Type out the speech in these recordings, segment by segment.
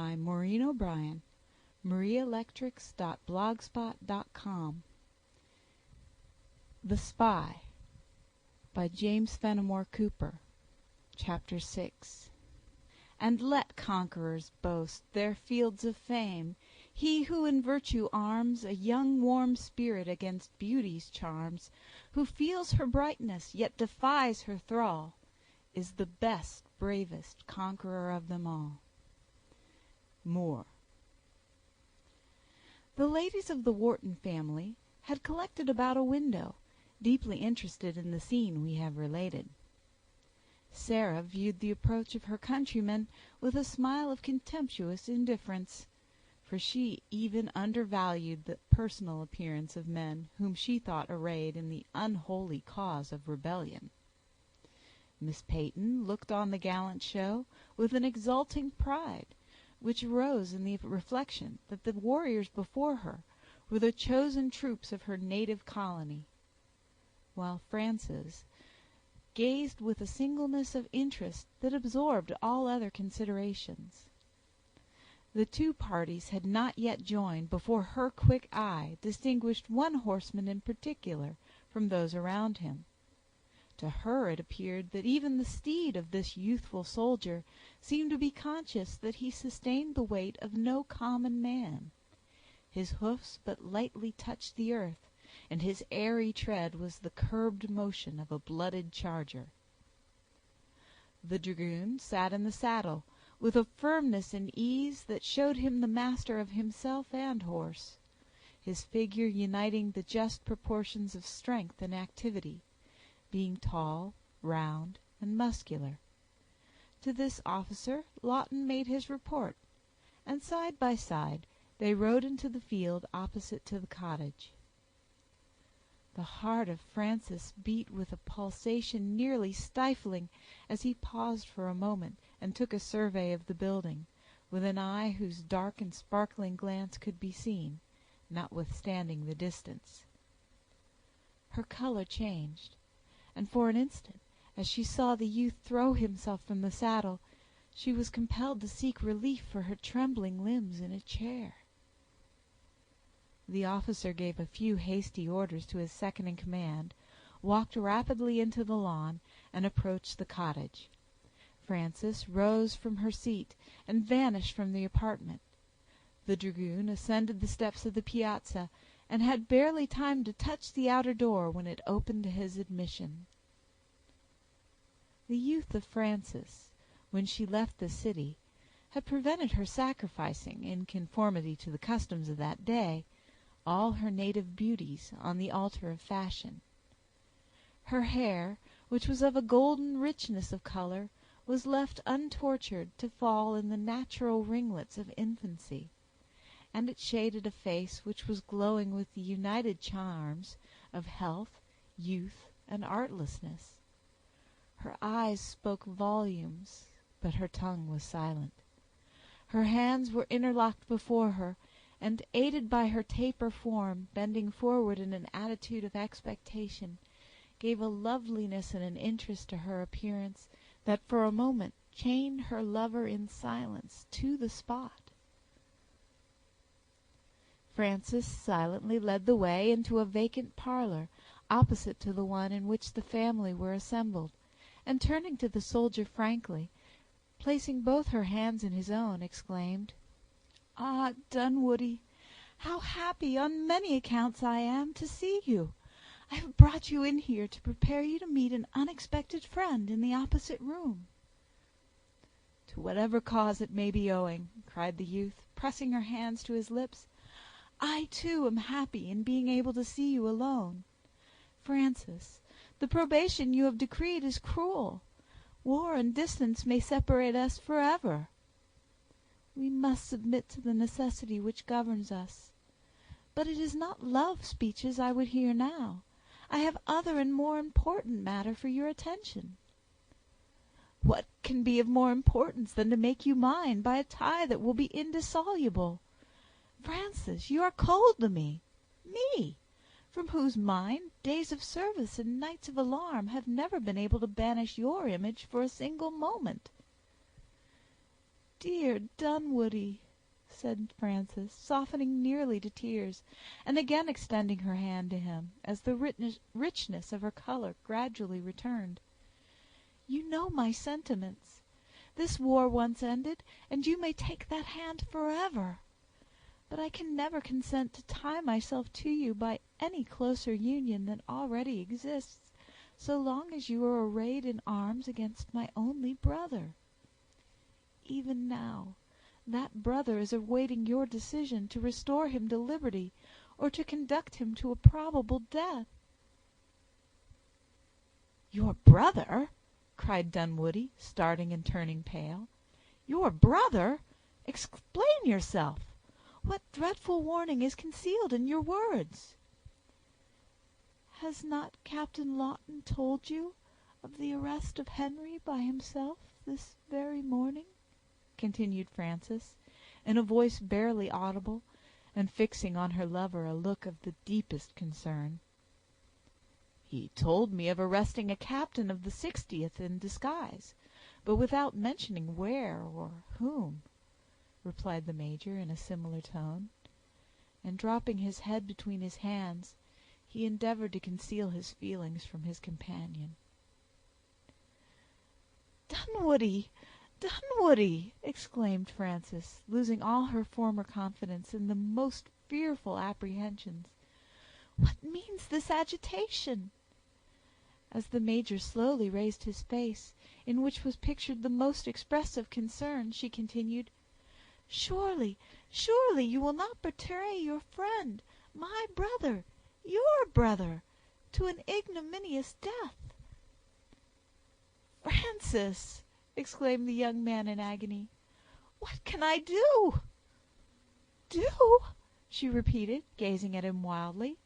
by Maureen O'Brien, marieelectrics.blogspot.com. The Spy by James Fenimore Cooper. Chapter 6. And let conquerors boast their fields of fame, he who in virtue arms a young warm spirit against beauty's charms, who feels her brightness yet defies her thrall, is the best, bravest conqueror of them all. Moore. The ladies of the Wharton family had collected about a window, deeply interested in the scene we have related. Sarah viewed the approach of her countrymen with a smile of contemptuous indifference, for she even undervalued the personal appearance of men whom she thought arrayed in the unholy cause of rebellion. Miss Peyton looked on the gallant show with an exulting pride, which arose in the reflection that the warriors before her were the chosen troops of her native colony, while Frances gazed with a singleness of interest that absorbed all other considerations. The two parties had not yet joined before her quick eye distinguished one horseman in particular from those around him. To her it appeared that even the steed of this youthful soldier seemed to be conscious that he sustained the weight of no common man. His hoofs but lightly touched the earth, and his airy tread was the curbed motion of a blooded charger. The dragoon sat in the saddle with a firmness and ease that showed him the master of himself and horse, his figure uniting the just proportions of strength and activity, being tall, round, and muscular. To this officer Lawton made his report, and side by side they rode into the field opposite to the cottage. The heart of Francis beat with a pulsation nearly stifling as he paused for a moment and took a survey of the building, with an eye whose dark and sparkling glance could be seen, notwithstanding the distance. Her color changed, and for an instant, as she saw the youth throw himself from the saddle, she was compelled to seek relief for her trembling limbs in a chair. The officer gave a few hasty orders to his second-in-command, walked rapidly into the lawn, and approached the cottage. Frances rose from her seat and vanished from the apartment. The dragoon ascended the steps of the piazza, and had barely time to touch the outer door when it opened to his admission. The youth of Frances, when she left the city, had prevented her sacrificing, in conformity to the customs of that day, all her native beauties on the altar of fashion. Her hair, which was of a golden richness of color, was left untortured to fall in the natural ringlets of infancy, and it shaded a face which was glowing with the united charms of health, youth, and artlessness. Her eyes spoke volumes, but her tongue was silent. Her hands were interlocked before her, and, aided by her taper form, bending forward in an attitude of expectation, gave a loveliness and an interest to her appearance that for a moment chained her lover in silence to the spot. Frances silently led the way into a vacant parlor opposite to the one in which the family were assembled, and turning to the soldier frankly, placing both her hands in his own, exclaimed, "Ah, Dunwoodie, how happy on many accounts I am to see you! I have brought you in here to prepare you to meet an unexpected friend in the opposite room." "To whatever cause it may be owing," cried the youth, pressing her hands to his lips, "I, too, am happy in being able to see you alone. Frances, the probation you have decreed is cruel. War and distance may separate us forever. We must submit to the necessity which governs us. But it is not love speeches I would hear now. I have other and more important matter for your attention." "What can be of more importance than to make you mine by a tie that will be indissoluble? Frances, you are cold to me, from whose mind days of service and nights of alarm have never been able to banish your image for a single moment." dear Dunwoodie," said Frances, softening nearly to tears, and again extending her hand to him, as the richness of her color gradually returned, "you know my sentiments. This war once ended, and you may take that hand forever. But I can never consent to tie myself to you by any closer union than already exists, so long as you are arrayed in arms against my only brother. Even now, that brother is awaiting your decision to restore him to liberty, or to conduct him to a probable death." "Your brother!" cried Dunwoodie, starting and turning pale. "Your brother! Explain yourself. What dreadful warning is concealed in your words?" "Has not Captain Lawton told you of the arrest of Henry by himself this very morning?" continued Frances, in a voice barely audible, and fixing on her lover a look of the deepest concern. "He told me of arresting a captain of the 60th in disguise, but without mentioning where or whom," replied the Major, in a similar tone; and dropping his head between his hands, he endeavored to conceal his feelings from his companion. "Dunwoodie! Dunwoodie!" exclaimed Frances, losing all her former confidence in the most fearful apprehensions. "What means this agitation?" As the Major slowly raised his face, in which was pictured the most expressive concern, she continued, "Surely, surely you will not betray your friend, my brother, your brother, to an ignominious death?" "Frances!" exclaimed the young man in agony, "what can I do?" "Do?" she repeated, gazing at him wildly.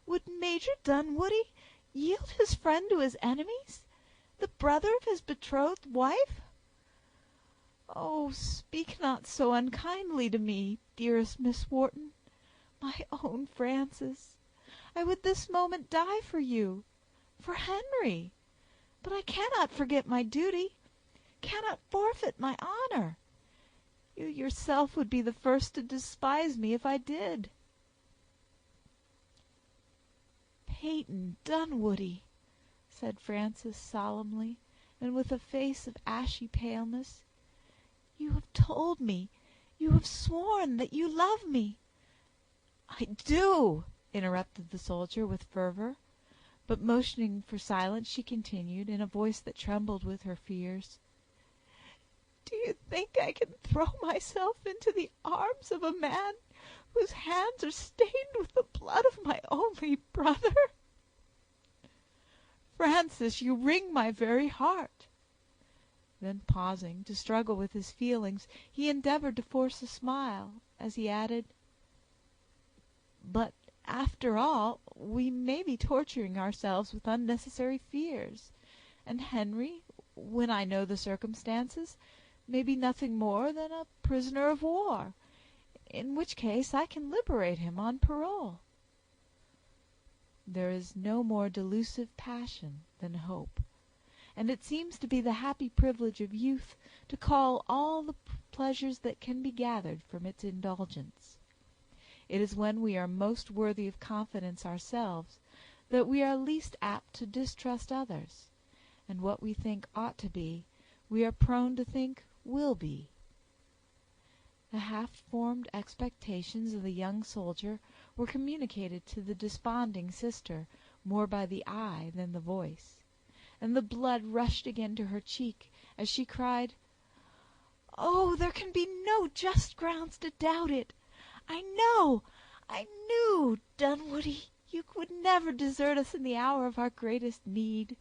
"Would Major Dunwoodie yield his friend to his enemies, the brother of his betrothed wife? Oh, speak not so unkindly to me, dearest Miss Wharton. My own Frances, I would this moment die for you, for Henry; but I cannot forget my duty, cannot forfeit my honor. You yourself would be the first to despise me if I did." "Peyton Dunwoodie," said Frances, solemnly, and with a face of ashy paleness, "you have told me, you have sworn that you love me." "I do," interrupted the soldier, with fervor; but motioning for silence, she continued, in a voice that trembled with her fears, "Do you think I can throw myself into the arms of a man whose hands are stained with the blood of my only brother? Frances, you wring my very heart." Then pausing to struggle with his feelings, he endeavored to force a smile, as he added, "But, after all, we may be torturing ourselves with unnecessary fears, and Henry, when I know the circumstances, may be nothing more than a prisoner of war, in which case I can liberate him on parole." There is no more delusive passion than hope, and it seems to be the happy privilege of youth to call all the pleasures that can be gathered from its indulgence. It is when we are most worthy of confidence ourselves that we are least apt to distrust others, and what we think ought to be, we are prone to think will be. The half-formed expectations of the young soldier were communicated to the desponding sister more by the eye than the voice, and the blood rushed again to her cheek as she cried, "Oh, there can be no just grounds to doubt it! I knew, Dunwoodie, you would never desert us in the hour of our greatest need."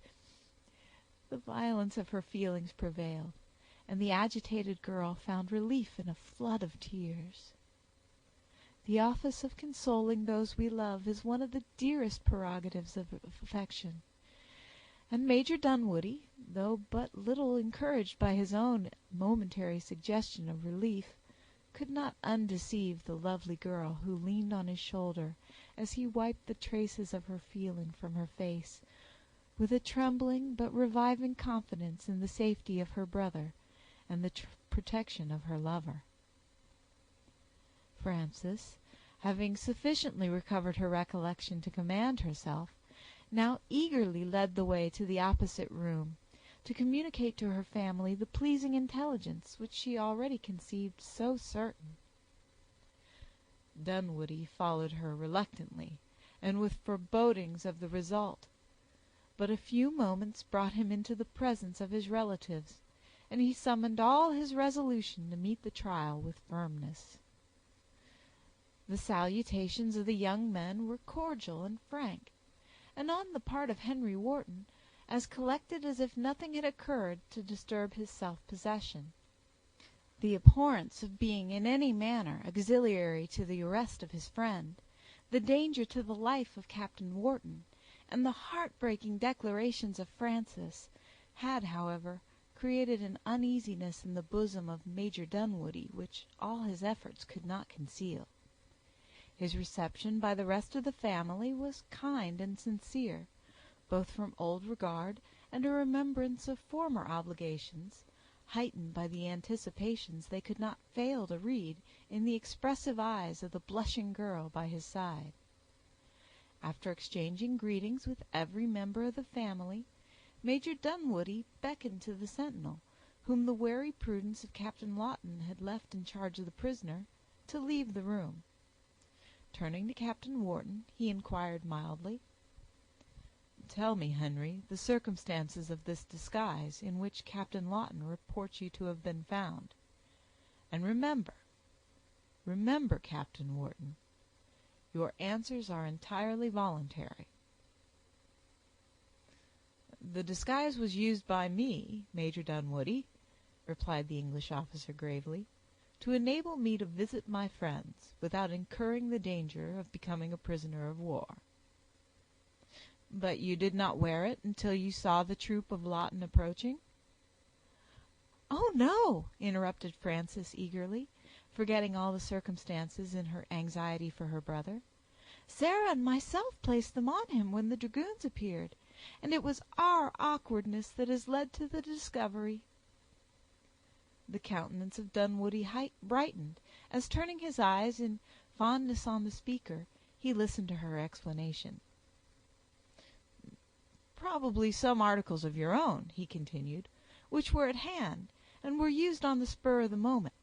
The violence of her feelings prevailed, and the agitated girl found relief in a flood of tears. The office of consoling those we love is one of the dearest prerogatives of affection, and Major Dunwoodie, though but little encouraged by his own momentary suggestion of relief, could not undeceive the lovely girl who leaned on his shoulder as he wiped the traces of her feeling from her face, with a trembling but reviving confidence in the safety of her brother and the protection of her lover. Frances, having sufficiently recovered her recollection to command herself, now eagerly led the way to the opposite room, to communicate to her family the pleasing intelligence which she already conceived so certain. Dunwoodie followed her reluctantly, and with forebodings of the result; but a few moments brought him into the presence of his relatives, and he summoned all his resolution to meet the trial with firmness. The salutations of the young men were cordial and frank, and on the part of Henry Wharton as collected as if nothing had occurred to disturb his self-possession. The abhorrence of being in any manner auxiliary to the arrest of his friend, the danger to the life of Captain Wharton, and the heart-breaking declarations of Frances, had, however, created an uneasiness in the bosom of Major Dunwoodie which all his efforts could not conceal. His reception by the rest of the family was kind and sincere, both from old regard and a remembrance of former obligations, heightened by the anticipations they could not fail to read in the expressive eyes of the blushing girl by his side. After exchanging greetings with every member of the family, Major Dunwoodie beckoned to the sentinel, whom the wary prudence of Captain Lawton had left in charge of the prisoner, to leave the room. Turning to Captain Wharton, he inquired mildly, "Tell me, Henry, the circumstances of this disguise in which Captain Lawton reports you to have been found. And remember, Captain Wharton, your answers are entirely voluntary." "The disguise was used by me, Major Dunwoodie," replied the English officer gravely, "to enable me to visit my friends, without incurring the danger of becoming a prisoner of war." "But you did not wear it until you saw the troop of Lawton approaching?" "Oh, no!" interrupted Frances eagerly, forgetting all the circumstances in her anxiety for her brother. "Sarah and myself placed them on him when the dragoons appeared, and it was our awkwardness that has led to the discovery." The countenance of Dunwoodie brightened, as, turning his eyes in fondness on the speaker, he listened to her explanation. "Probably some articles of your own," he continued, "which were at hand, and were used on the spur of the moment."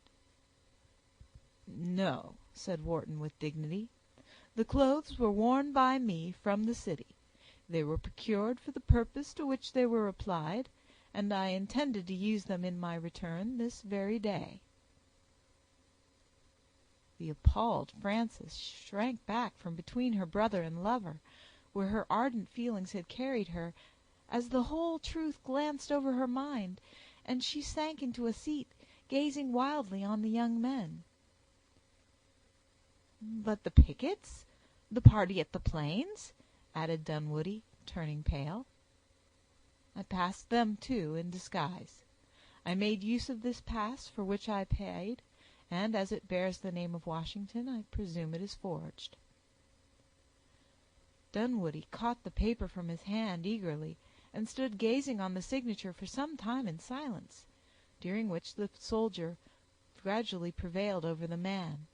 "No," said Wharton with dignity. "The clothes were worn by me from the city. They were procured for the purpose to which they were applied, and I intended to use them in my return this very day." The appalled Frances shrank back from between her brother and lover, where her ardent feelings had carried her, as the whole truth glanced over her mind, and she sank into a seat, gazing wildly on the young men. "But the pickets? The party at the Plains?" added Dunwoodie, turning pale. "I passed them, too, in disguise. I made use of this pass, for which I paid, and as it bears the name of Washington, I presume it is forged." Dunwoodie caught the paper from his hand eagerly, and stood gazing on the signature for some time in silence, during which the soldier gradually prevailed over the man,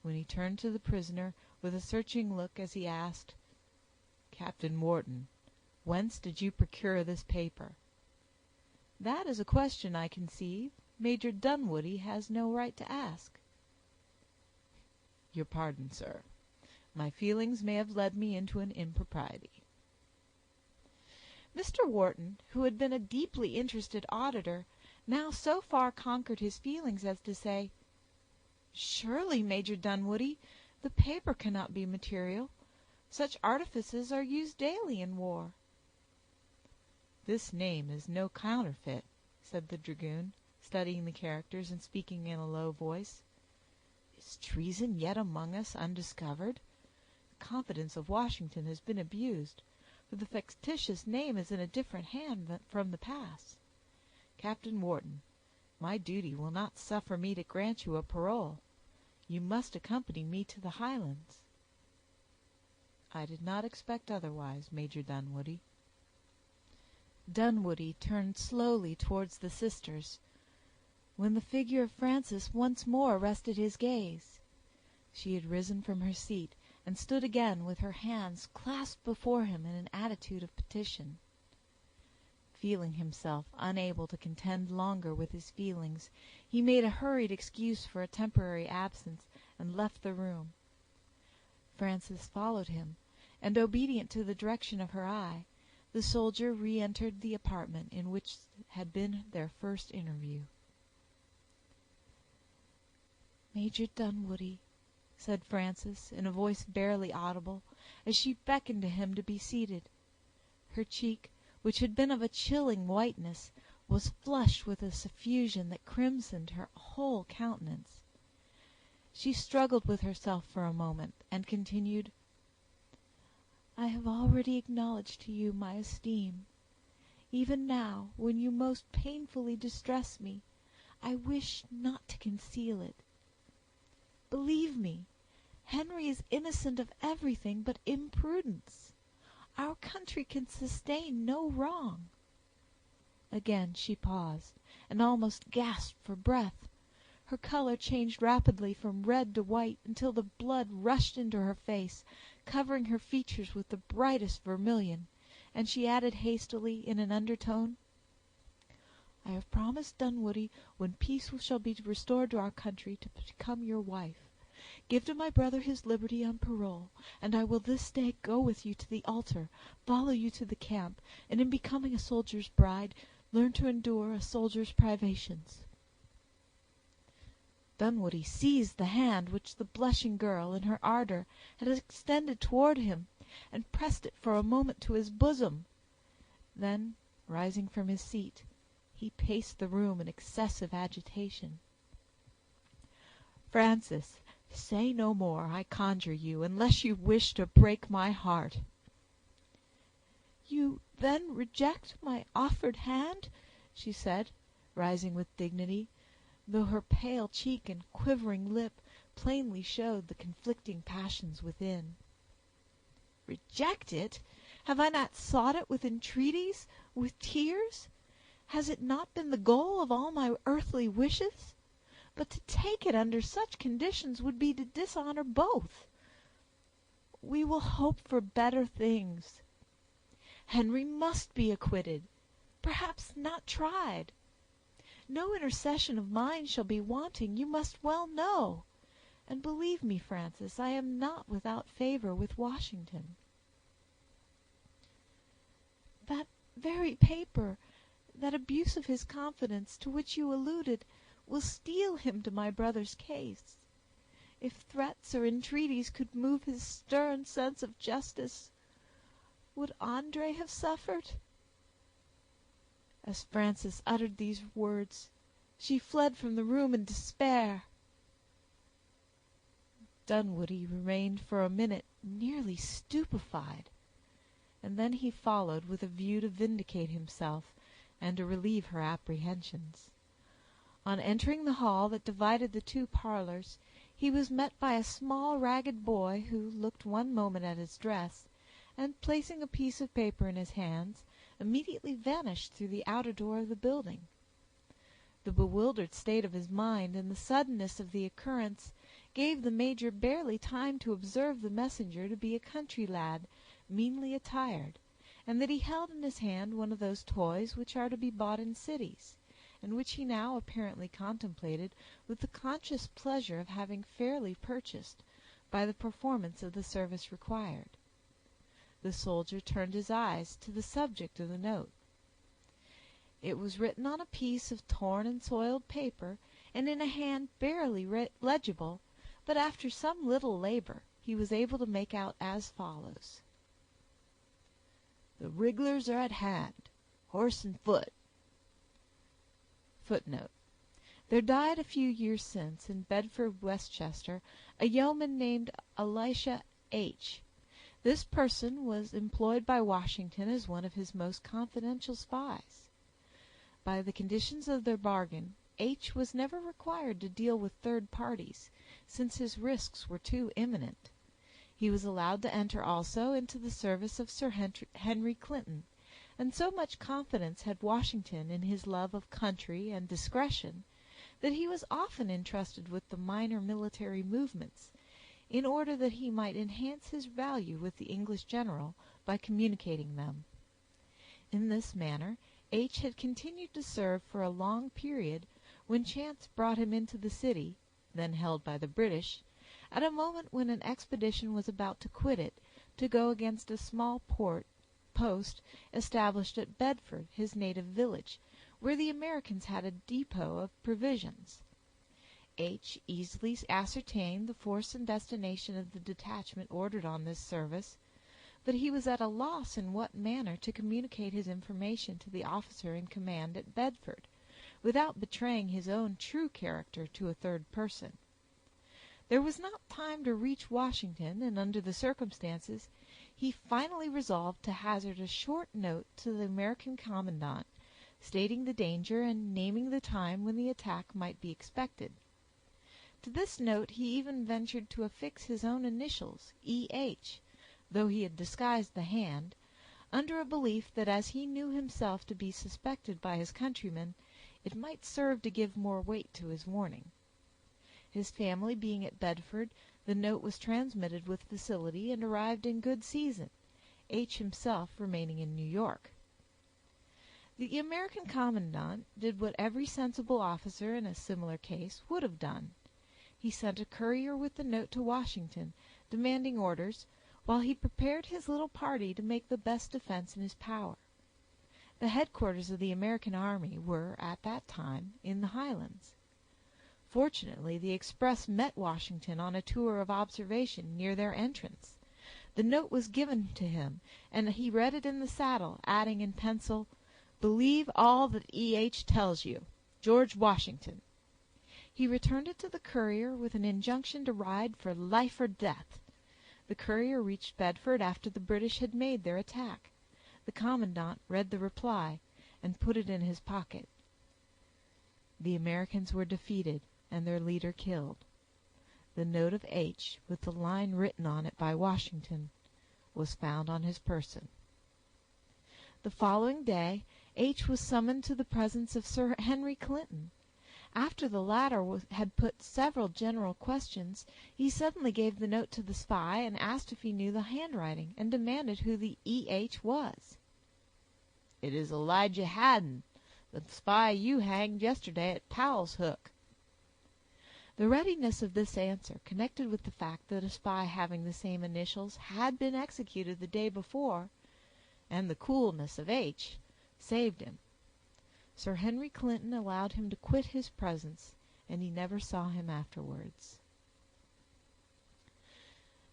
when he turned to the prisoner with a searching look, as he asked, "Captain Wharton, whence did you procure this paper?" "That is a question, I conceive, Major Dunwoodie has no right to ask." "Your pardon, sir. My feelings may have led me into an impropriety." Mr. Wharton, who had been a deeply interested auditor, now so far conquered his feelings as to say, "Surely, Major Dunwoodie, the paper cannot be material. Such artifices are used daily in war." "This name is no counterfeit," said the dragoon, studying the characters and speaking in a low voice. "Is treason yet among us undiscovered? The confidence of Washington has been abused, for the fictitious name is in a different hand from the pass. Captain Wharton, my duty will not suffer me to grant you a parole. You must accompany me to the Highlands." "I did not expect otherwise, Major Dunwoodie." Dunwoodie turned slowly towards the sisters, when the figure of Frances once more arrested his gaze. She had risen from her seat, and stood again with her hands clasped before him in an attitude of petition. Feeling himself unable to contend longer with his feelings, he made a hurried excuse for a temporary absence, and left the room. Frances followed him, and, obedient to the direction of her eye, the soldier re-entered the apartment in which had been their first interview. "Major Dunwoodie," said Frances, in a voice barely audible, as she beckoned to him to be seated. Her cheek, which had been of a chilling whiteness, was flushed with a suffusion that crimsoned her whole countenance. She struggled with herself for a moment, and continued, "I have already acknowledged to you my esteem. Even now, when you most painfully distress me, I wish not to conceal it. Believe me, Henry is innocent of everything but imprudence. Our country can sustain no wrong." Again she paused, and almost gasped for breath. Her color changed rapidly from red to white, until the blood rushed into her face, covering her features with the brightest vermilion, and she added hastily, in an undertone, "I have promised Dunwoodie, when peace shall be restored to our country, to become your wife. Give to my brother his liberty on parole, and I will this day go with you to the altar, follow you to the camp, and in becoming a soldier's bride, learn to endure a soldier's privations." Dunwoodie seized the hand which the blushing girl, in her ardor, had extended toward him, and pressed it for a moment to his bosom. Then, rising from his seat, he paced the room in excessive agitation. "Frances, say no more, I conjure you, unless you wish to break my heart." "You then reject my offered hand?" she said, rising with dignity, though her pale cheek and quivering lip plainly showed the conflicting passions within. "Reject it? Have I not sought it with entreaties, with tears? Has it not been the goal of all my earthly wishes? But to take it under such conditions would be to dishonor both. We will hope for better things. Henry must be acquitted, perhaps not tried. No intercession of mine shall be wanting, you must well know. And believe me, Frances, I am not without favor with Washington." "That very paper, that abuse of his confidence to which you alluded, will steel him to my brother's case. If threats or entreaties could move his stern sense of justice, would André have suffered?" As Frances uttered these words, she fled from the room in despair. Dunwoodie remained for a minute nearly stupefied, and then he followed with a view to vindicate himself and to relieve her apprehensions. On entering the hall that divided the two parlors, he was met by a small ragged boy, who looked one moment at his dress, and, placing a piece of paper in his hands, immediately vanished through the outer door of the building. The bewildered state of his mind and the suddenness of the occurrence gave the Major barely time to observe the messenger to be a country lad, meanly attired, and that he held in his hand one of those toys which are to be bought in cities, and which he now apparently contemplated with the conscious pleasure of having fairly purchased by the performance of the service required. The soldier turned his eyes to the subject of the note. It was written on a piece of torn and soiled paper, and in a hand barely legible, but after some little labor he was able to make out as follows: "The Wrigglers are at hand, horse and foot." Footnote: There died a few years since, in Bedford, Westchester, a yeoman named Elisha H. This person was employed by Washington as one of his most confidential spies. By the conditions of their bargain, H. was never required to deal with third parties, since his risks were too imminent. He was allowed to enter also into the service of Sir Henry Clinton, and so much confidence had Washington in his love of country and discretion, that he was often entrusted with the minor military movements, in order that he might enhance his value with the English general by communicating them. In this manner H had continued to serve for a long period, when chance brought him into the city, then held by the British, at a moment when an expedition was about to quit it to go against a small post established at Bedford, his native village, where the Americans had a depot of provisions. H easily ascertained the force and destination of the detachment ordered on this service, but he was at a loss in what manner to communicate his information to the officer in command at Bedford, without betraying his own true character to a third person. There was not time to reach Washington, and under the circumstances he finally resolved to hazard a short note to the American commandant, stating the danger and naming the time when the attack might be expected. To this note he even ventured to affix his own initials, E.H., though he had disguised the hand, under a belief that as he knew himself to be suspected by his countrymen, it might serve to give more weight to his warning. His family being at Bedford, the note was transmitted with facility and arrived in good season, H himself remaining in New York. The American commandant did what every sensible officer in a similar case would have done. He sent a courier with the note to Washington, demanding orders, while he prepared his little party to make the best defense in his power. The headquarters of the American army were, at that time, in the Highlands. Fortunately, the express met Washington on a tour of observation near their entrance. The note was given to him, and he read it in the saddle, adding in pencil, "Believe all that E.H. tells you. George Washington." He returned it to the courier with an injunction to ride for life or death. The courier reached Bedford after the British had made their attack. The commandant read the reply, and put it in his pocket. The Americans were defeated, and their leader killed. The note of H, with the line written on it by Washington, was found on his person. The following day H was summoned to the presence of Sir Henry Clinton. After the latter had put several general questions, he suddenly gave the note to the spy and asked if he knew the handwriting, and demanded who the E.H. was. "It is Elijah Haddon, the spy you hanged yesterday at Powell's Hook." The readiness of this answer, connected with the fact that a spy having the same initials had been executed the day before, and the coolness of H, saved him. Sir Henry Clinton allowed him to quit his presence, and he never saw him afterwards.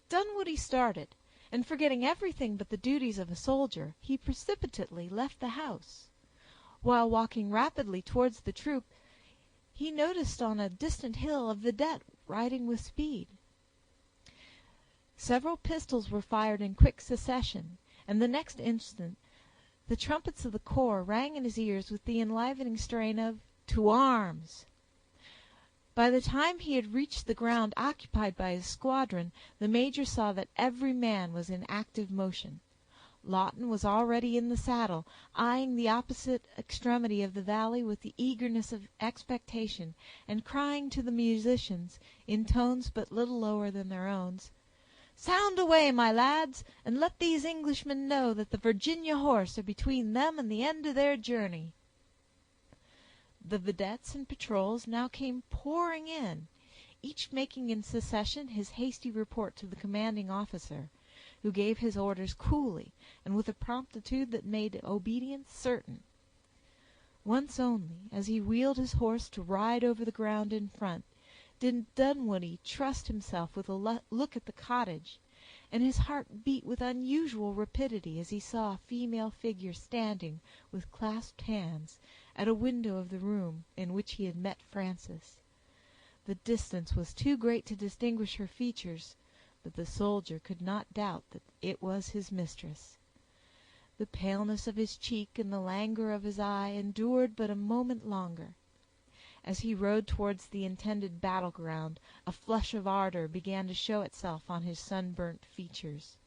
Dunwoody started, and forgetting everything but the duties of a soldier, he precipitately left the house. While walking rapidly towards the troop, he noticed on a distant hill a vidette riding with speed. Several pistols were fired in quick succession, and the next instant the trumpets of the corps rang in his ears with the enlivening strain of "To arms!" By the time he had reached the ground occupied by his squadron, the Major saw that every man was in active motion. Lawton was already in the saddle, eyeing the opposite extremity of the valley with the eagerness of expectation, and crying to the musicians, in tones but little lower than their own, "Sound away, my lads, and let these Englishmen know that the Virginia horse are between them and the end of their journey." The vedettes and patrols now came pouring in, each making in succession his hasty report to the commanding officer, who gave his orders coolly and with a promptitude that made obedience certain. Once only, as he wheeled his horse to ride over the ground in front, did Dunwoody trust himself with a look at the cottage, and his heart beat with unusual rapidity as he saw a female figure standing with clasped hands at a window of the room in which he had met Frances. The distance was too great to distinguish her features, but the soldier could not doubt that it was his mistress. The paleness of his cheek and the languor of his eye endured but a moment longer. As he rode towards the intended battle-ground, a flush of ardor began to show itself on his sunburnt features,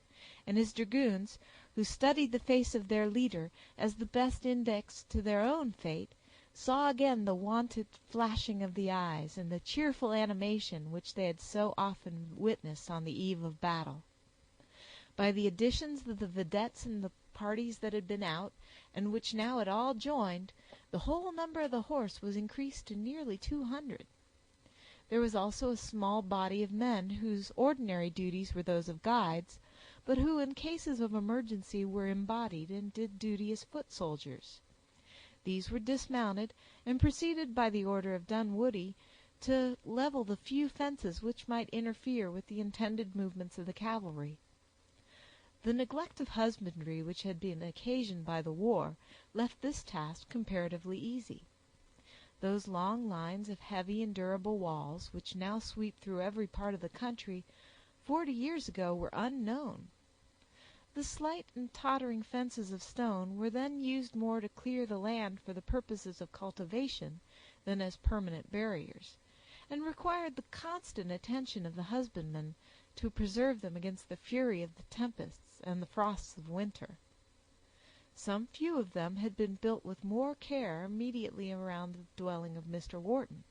and his dragoons, who studied the face of their leader as the best index to their own fate, saw again the wonted flashing of the eyes and the cheerful animation which they had so often witnessed on the eve of battle. By the additions of the vedettes and the parties that had been out, and which now had all joined, the whole number of the horse was increased to nearly 200. There was also a small body of men whose ordinary duties were those of guides, but who in cases of emergency were embodied and did duty as foot soldiers. These were dismounted, and proceeded by the order of Dunwoodie to level the few fences which might interfere with the intended movements of the cavalry. The neglect of husbandry which had been occasioned by the war left this task comparatively easy. Those long lines of heavy and durable walls, which now sweep through every part of the country, 40 years ago were unknown. The slight and tottering fences of stone were then used more to clear the land for the purposes of cultivation than as permanent barriers, and required the constant attention of the husbandman to preserve them against the fury of the tempests and the frosts of winter. Some few of them had been built with more care immediately around the dwelling of Mr. Wharton,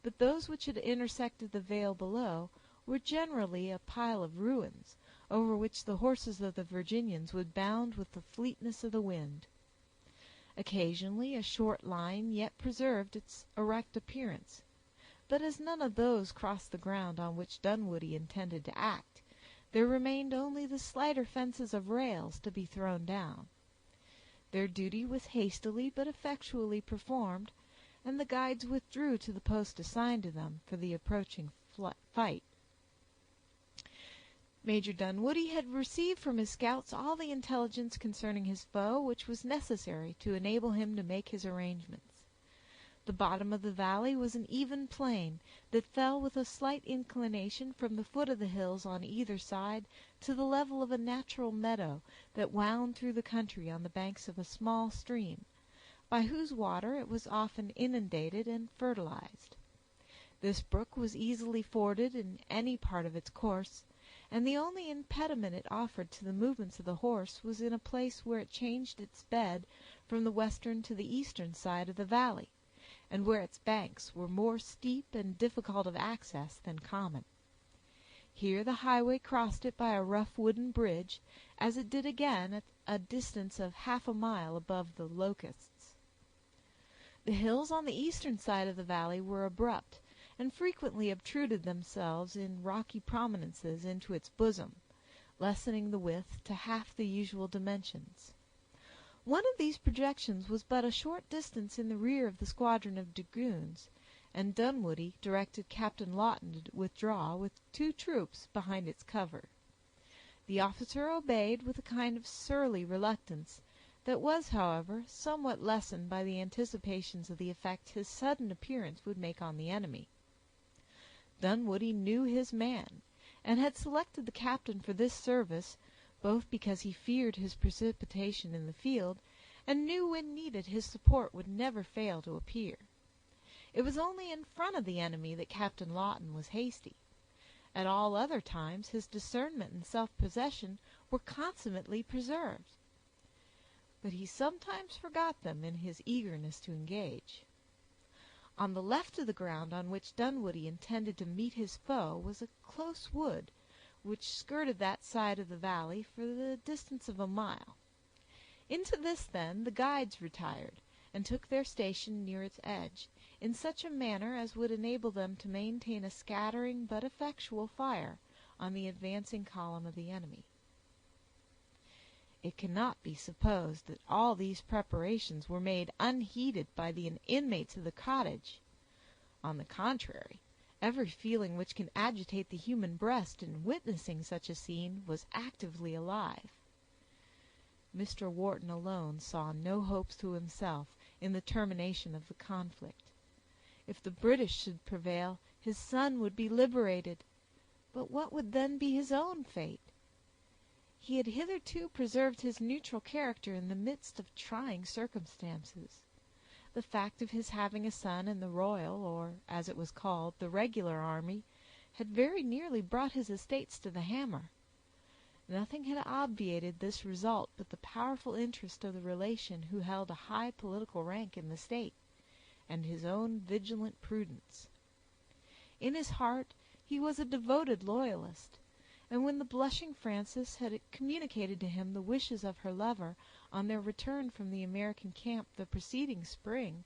but those which had intersected the vale below were generally a pile of ruins, over which the horses of the Virginians would bound with the fleetness of the wind. Occasionally a short line yet preserved its erect appearance, but as none of those crossed the ground on which Dunwoodie intended to act, there remained only the slighter fences of rails to be thrown down. Their duty was hastily but effectually performed, and the guides withdrew to the post assigned to them for the approaching fight. Major Dunwoodie had received from his scouts all the intelligence concerning his foe which was necessary to enable him to make his arrangements. The bottom of the valley was an even plain, that fell with a slight inclination from the foot of the hills on either side to the level of a natural meadow that wound through the country on the banks of a small stream, by whose water it was often inundated and fertilized. This brook was easily forded in any part of its course, and the only impediment it offered to the movements of the horse was in a place where it changed its bed from the western to the eastern side of the valley, and where its banks were more steep and difficult of access than common. Here the highway crossed it by a rough wooden bridge, as it did again at a distance of half a mile above the Locusts. The hills on the eastern side of the valley were abrupt, and frequently obtruded themselves in rocky prominences into its bosom, lessening the width to half the usual dimensions. One of these projections was but a short distance in the rear of the squadron of dragoons, and Dunwoodie directed Captain Lawton to withdraw with 2 troops behind its cover. The officer obeyed with a kind of surly reluctance, that was, however, somewhat lessened by the anticipations of the effect his sudden appearance would make on the enemy. Dunwoodie knew his man, and had selected the captain for this service, both because he feared his precipitation in the field, and knew when needed his support would never fail to appear. It was only in front of the enemy that Captain Lawton was hasty. At all other times his discernment and self-possession were consummately preserved, but he sometimes forgot them in his eagerness to engage. On the left of the ground on which Dunwoodie intended to meet his foe was a close wood, which skirted that side of the valley for the distance of a mile. Into this, then, the guides retired, and took their station near its edge, in such a manner as would enable them to maintain a scattering but effectual fire on the advancing column of the enemy. It cannot be supposed that all these preparations were made unheeded by the inmates of the cottage. On the contrary, every feeling which can agitate the human breast in witnessing such a scene was actively alive. Mr. Wharton alone saw no hopes to himself in the termination of the conflict. If the British should prevail, his son would be liberated, but what would then be his own fate? He had hitherto preserved his neutral character in the midst of trying circumstances. The fact of his having a son in the royal, or, as it was called, the regular army, had very nearly brought his estates to the hammer. Nothing had obviated this result but the powerful interest of the relation who held a high political rank in the state, and his own vigilant prudence. In his heart he was a devoted loyalist, and when the blushing Frances had communicated to him the wishes of her lover on their return from the American camp the preceding spring,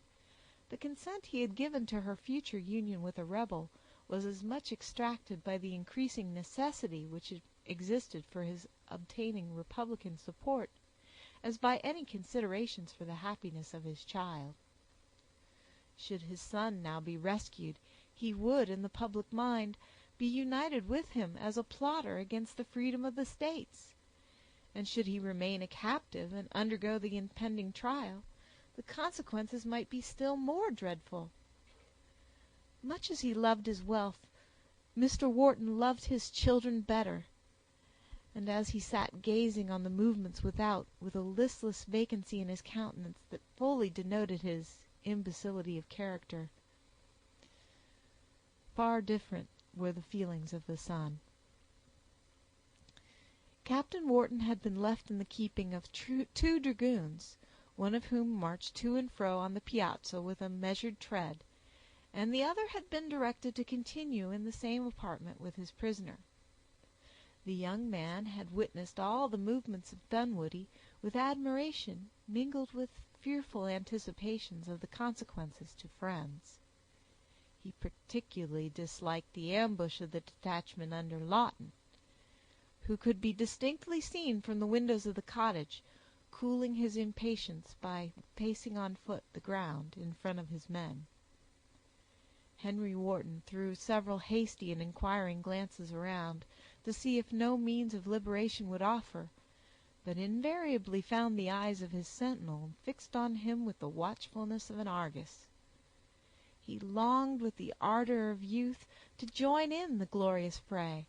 the consent he had given to her future union with a rebel was as much extracted by the increasing necessity which existed for his obtaining Republican support as by any considerations for the happiness of his child. Should his son now be rescued, he would, in the public mind, be united with him as a plotter against the freedom of the States; and should he remain a captive and undergo the impending trial, the consequences might be still more dreadful. Much as he loved his wealth, Mr. Wharton loved his children better, and as he sat gazing on the movements without, with a listless vacancy in his countenance that fully denoted his imbecility of character, far different were the feelings of the son. Captain Wharton had been left in the keeping of two dragoons, one of whom marched to and fro on the piazza with a measured tread, and the other had been directed to continue in the same apartment with his prisoner. The young man had witnessed all the movements of Dunwoodie with admiration mingled with fearful anticipations of the consequences to friends. He particularly disliked the ambush of the detachment under Lawton, who could be distinctly seen from the windows of the cottage, cooling his impatience by pacing on foot the ground in front of his men. Henry Wharton threw several hasty and inquiring glances around, to see if no means of liberation would offer, but invariably found the eyes of his sentinel fixed on him with the watchfulness of an Argus. He longed with the ardor of youth to join in the glorious fray,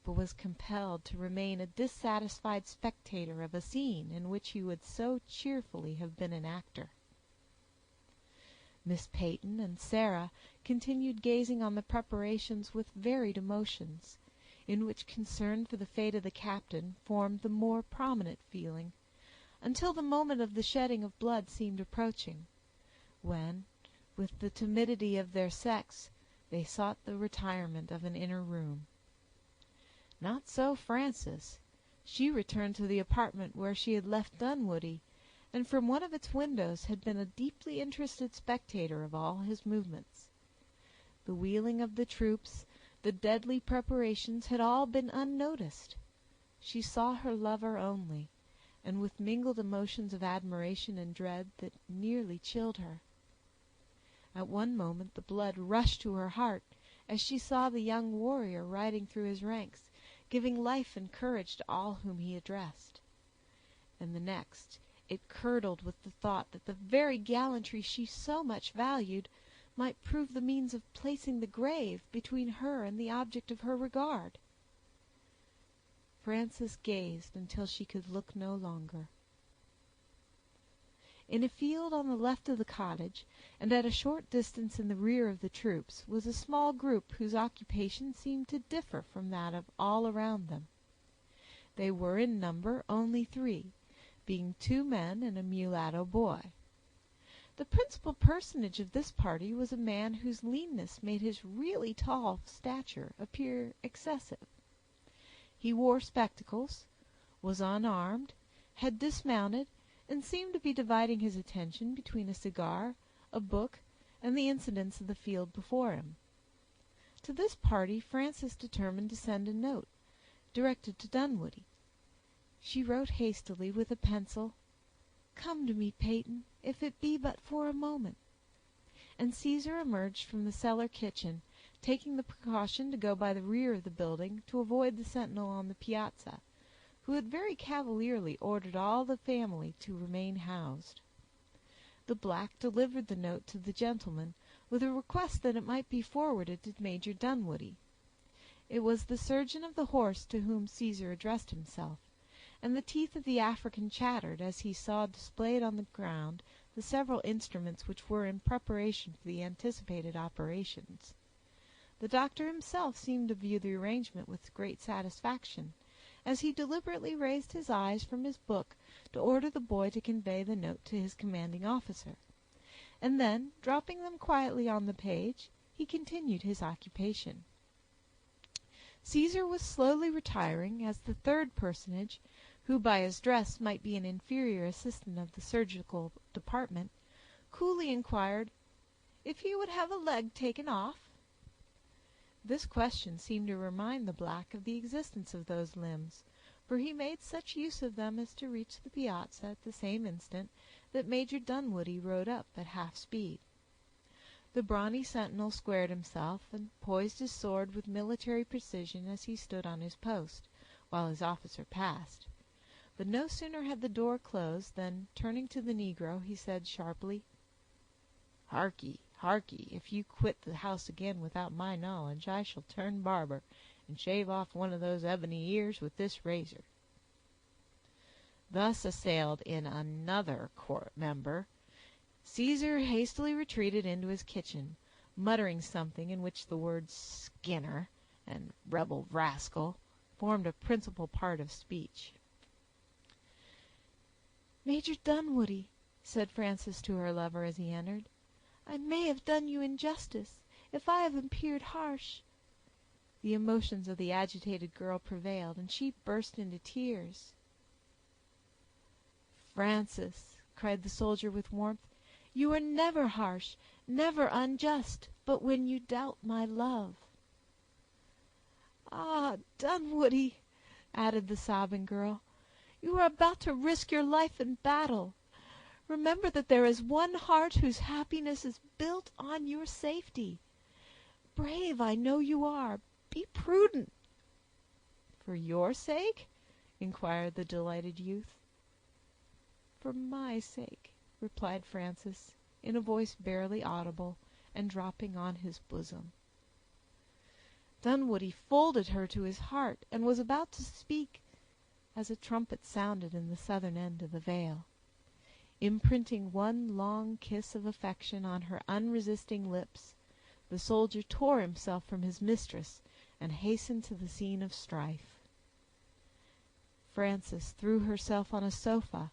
but was compelled to remain a dissatisfied spectator of a scene in which he would so cheerfully have been an actor. Miss Peyton and Sarah continued gazing on the preparations with varied emotions, in which concern for the fate of the captain formed the more prominent feeling, until the moment of the shedding of blood seemed approaching, when, with the timidity of their sex, they sought the retirement of an inner room. Not so Frances. She returned to the apartment where she had left Dunwoodie, and from one of its windows had been a deeply interested spectator of all his movements. The wheeling of the troops, the deadly preparations, had all been unnoticed. She saw her lover only, and with mingled emotions of admiration and dread that nearly chilled her. At one moment the blood rushed to her heart as she saw the young warrior riding through his ranks, giving life and courage to all whom he addressed, and the next it curdled with the thought that the very gallantry she so much valued might prove the means of placing the grave between her and the object of her regard. Frances gazed until she could look no longer. In a field on the left of the cottage, and at a short distance in the rear of the troops, was a small group whose occupation seemed to differ from that of all around them. They were in number only 3, being 2 men and a mulatto boy. The principal personage of this party was a man whose leanness made his really tall stature appear excessive. He wore spectacles, was unarmed, had dismounted, and seemed to be dividing his attention between a cigar, a book, and the incidents of the field before him. To this party Frances determined to send a note, directed to Dunwoodie. She wrote hastily with a pencil, "Come to me, Peyton, if it be but for a moment," and Caesar emerged from the cellar kitchen, taking the precaution to go by the rear of the building to avoid the sentinel on the piazza, who had very cavalierly ordered all the family to remain housed. The black delivered the note to the gentleman, with a request that it might be forwarded to Major Dunwoodie. It was the surgeon of the horse to whom Caesar addressed himself, and the teeth of the African chattered as he saw displayed on the ground the several instruments which were in preparation for the anticipated operations. The doctor himself seemed to view the arrangement with great satisfaction, as he deliberately raised his eyes from his book to order the boy to convey the note to his commanding officer, and then, dropping them quietly on the page, he continued his occupation. Caesar was slowly retiring as the third personage, who by his dress might be an inferior assistant of the surgical department, coolly inquired if he would have a leg taken off. This question seemed to remind the black of the existence of those limbs, for he made such use of them as to reach the piazza at the same instant that Major Dunwoodie rode up at half speed. The brawny sentinel squared himself, and poised his sword with military precision as he stood on his post, while his officer passed. But no sooner had the door closed than, turning to the negro, he said sharply, "Harkee, harkee, if you quit the house again without my knowledge, I shall turn barber, and shave off one of those ebony ears with this razor." Thus assailed in another court member, Caesar hastily retreated into his kitchen, muttering something in which the words "Skinner" and "rebel rascal" formed a principal part of speech. "Major Dunwoodie," said Frances to her lover as he entered, "I may have done you injustice, if I have appeared harsh." The emotions of the agitated girl prevailed, and she burst into tears. "Frances," cried the soldier with warmth, "you are never harsh, never unjust, but when you doubt my love." "Ah, Dunwoodie," added the sobbing girl, "you are about to risk your life in battle. Remember that there is one heart whose happiness is built on your safety. Brave I know you are. Be prudent." "For your sake?" inquired the delighted youth. "For my sake," replied Frances, in a voice barely audible, and dropping on his bosom. Dunwoodie folded her to his heart, and was about to speak, as a trumpet sounded in the southern end of the vale. Imprinting one long kiss of affection on her unresisting lips, the soldier tore himself from his mistress and hastened to the scene of strife. Frances threw herself on a sofa,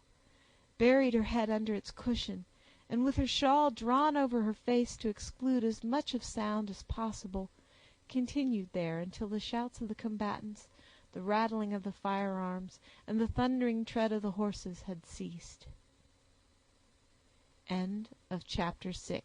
buried her head under its cushion, and with her shawl drawn over her face to exclude as much of sound as possible, continued there until the shouts of the combatants, the rattling of the firearms, and the thundering tread of the horses had ceased. Chapter 6.